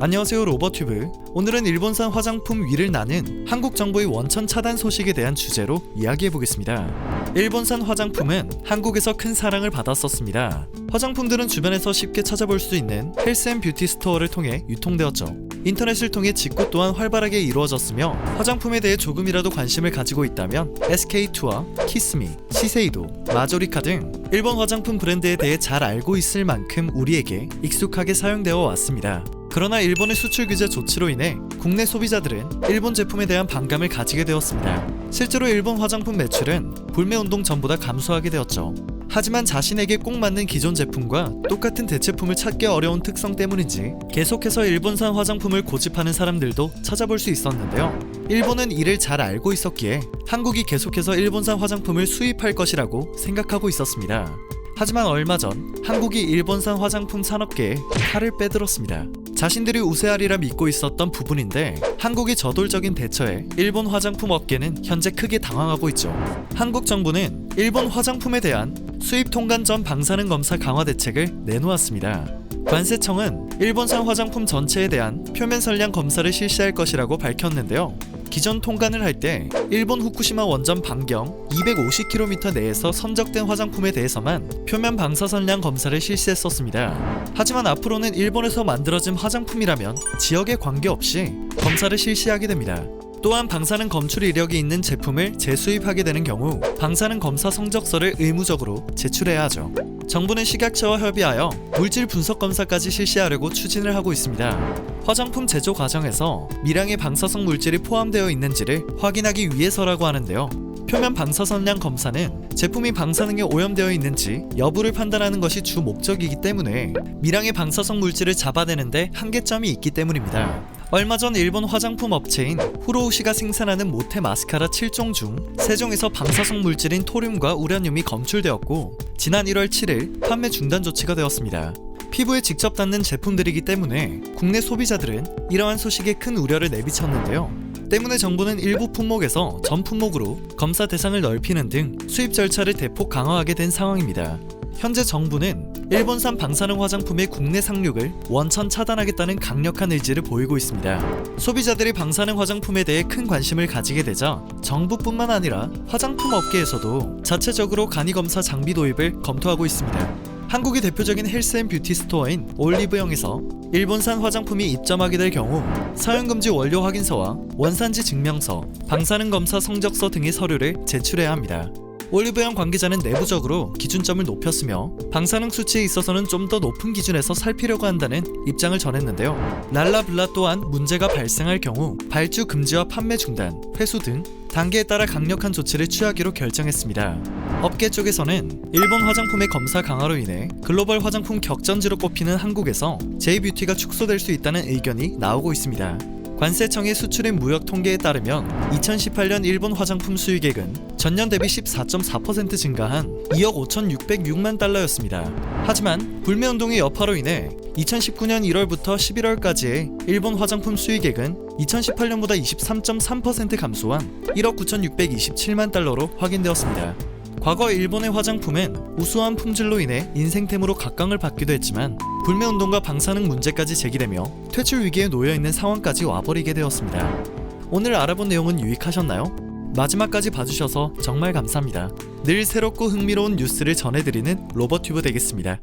안녕하세요, 로버튜브. 오늘은 일본산 화장품 위를 나는 한국 정부의 원천 차단 소식에 대한 주제로 이야기해보겠습니다. 일본산 화장품은 한국에서 큰 사랑을 받았었습니다. 화장품들은 주변에서 쉽게 찾아볼 수 있는 헬스앤뷰티 스토어를 통해 유통되었죠. 인터넷을 통해 직구 또한 활발하게 이루어졌으며 화장품에 대해 조금이라도 관심을 가지고 있다면 SK2와 키스미, 시세이도, 마조리카 등 일본 화장품 브랜드에 대해 잘 알고 있을 만큼 우리에게 익숙하게 사용되어 왔습니다. 그러나 일본의 수출 규제 조치로 인해 국내 소비자들은 일본 제품에 대한 반감을 가지게 되었습니다. 실제로 일본 화장품 매출은 불매운동 전보다 감소하게 되었죠. 하지만 자신에게 꼭 맞는 기존 제품과 똑같은 대체품을 찾기 어려운 특성 때문인지 계속해서 일본산 화장품을 고집하는 사람들도 찾아볼 수 있었는데요. 일본은 이를 잘 알고 있었기에 한국이 계속해서 일본산 화장품을 수입할 것이라고 생각하고 있었습니다. 하지만 얼마 전 한국이 일본산 화장품 산업계에 칼을 빼들었습니다. 자신들이 우세하리라 믿고 있었던 부분인데 한국의 저돌적인 대처에 일본 화장품 업계는 현재 크게 당황하고 있죠. 한국 정부는 일본 화장품에 대한 수입 통관 전 방사능 검사 강화 대책을 내놓았습니다. 관세청은 일본산 화장품 전체에 대한 표면 선량 검사를 실시할 것이라고 밝혔는데요. 기존 통관을 할 때 일본 후쿠시마 원전 반경 250km 내에서 선적된 화장품에 대해서만 표면 방사선량 검사를 실시했었습니다. 하지만 앞으로는 일본에서 만들어진 화장품이라면 지역에 관계없이 검사를 실시하게 됩니다. 또한 방사능 검출 이력이 있는 제품을 재수입하게 되는 경우 방사능 검사 성적서를 의무적으로 제출해야 하죠. 정부는 식약처와 협의하여 물질 분석 검사까지 실시하려고 추진을 하고 있습니다. 화장품 제조 과정에서 미량의 방사성 물질이 포함되어 있는지를 확인하기 위해서라고 하는데요. 표면 방사선량 검사는 제품이 방사능에 오염되어 있는지 여부를 판단하는 것이 주 목적이기 때문에 미량의 방사성 물질을 잡아내는데 한계점이 있기 때문입니다. 얼마 전 일본 화장품 업체인 후로우시가 생산하는 모테 마스카라 7종 중 3종에서 방사성 물질인 토륨과 우라늄이 검출되었고 지난 1월 7일 판매 중단 조치가 되었습니다. 피부에 직접 닿는 제품들이기 때문에 국내 소비자들은 이러한 소식에 큰 우려를 내비쳤는데요. 때문에 정부는 일부 품목에서 전 품목으로 검사 대상을 넓히는 등 수입 절차를 대폭 강화하게 된 상황입니다. 현재 정부는 일본산 방사능 화장품의 국내 상륙을 원천 차단하겠다는 강력한 의지를 보이고 있습니다. 소비자들이 방사능 화장품에 대해 큰 관심을 가지게 되자 정부뿐만 아니라 화장품 업계에서도 자체적으로 간이검사 장비 도입을 검토하고 있습니다. 한국의 대표적인 헬스앤뷰티 스토어인 올리브영에서 일본산 화장품이 입점하게 될 경우 사용금지 원료 확인서와 원산지 증명서, 방사능 검사 성적서 등의 서류를 제출해야 합니다. 올리브영 관계자는 내부적으로 기준점을 높였으며 방사능 수치에 있어서는 좀 더 높은 기준에서 살피려고 한다는 입장을 전했는데요. 랄라블라 또한 문제가 발생할 경우 발주 금지와 판매 중단, 회수 등 단계에 따라 강력한 조치를 취하기로 결정했습니다. 업계 쪽에서는 일본 화장품의 검사 강화로 인해 글로벌 화장품 격전지로 꼽히는 한국에서 J뷰티가 축소될 수 있다는 의견이 나오고 있습니다. 관세청의 수출입 무역 통계에 따르면 2018년 일본 화장품 수입액은 전년 대비 14.4% 증가한 2억 5,606만 달러였습니다. 하지만 불매운동의 여파로 인해 2019년 1월부터 11월까지의 일본 화장품 수입액은 2018년보다 23.3% 감소한 1억 9,627만 달러로 확인되었습니다. 과거 일본의 화장품은 우수한 품질로 인해 인생템으로 각광을 받기도 했지만 불매운동과 방사능 문제까지 제기되며 퇴출 위기에 놓여있는 상황까지 와버리게 되었습니다. 오늘 알아본 내용은 유익하셨나요? 마지막까지 봐주셔서 정말 감사합니다. 늘 새롭고 흥미로운 뉴스를 전해드리는 로버튜브 되겠습니다.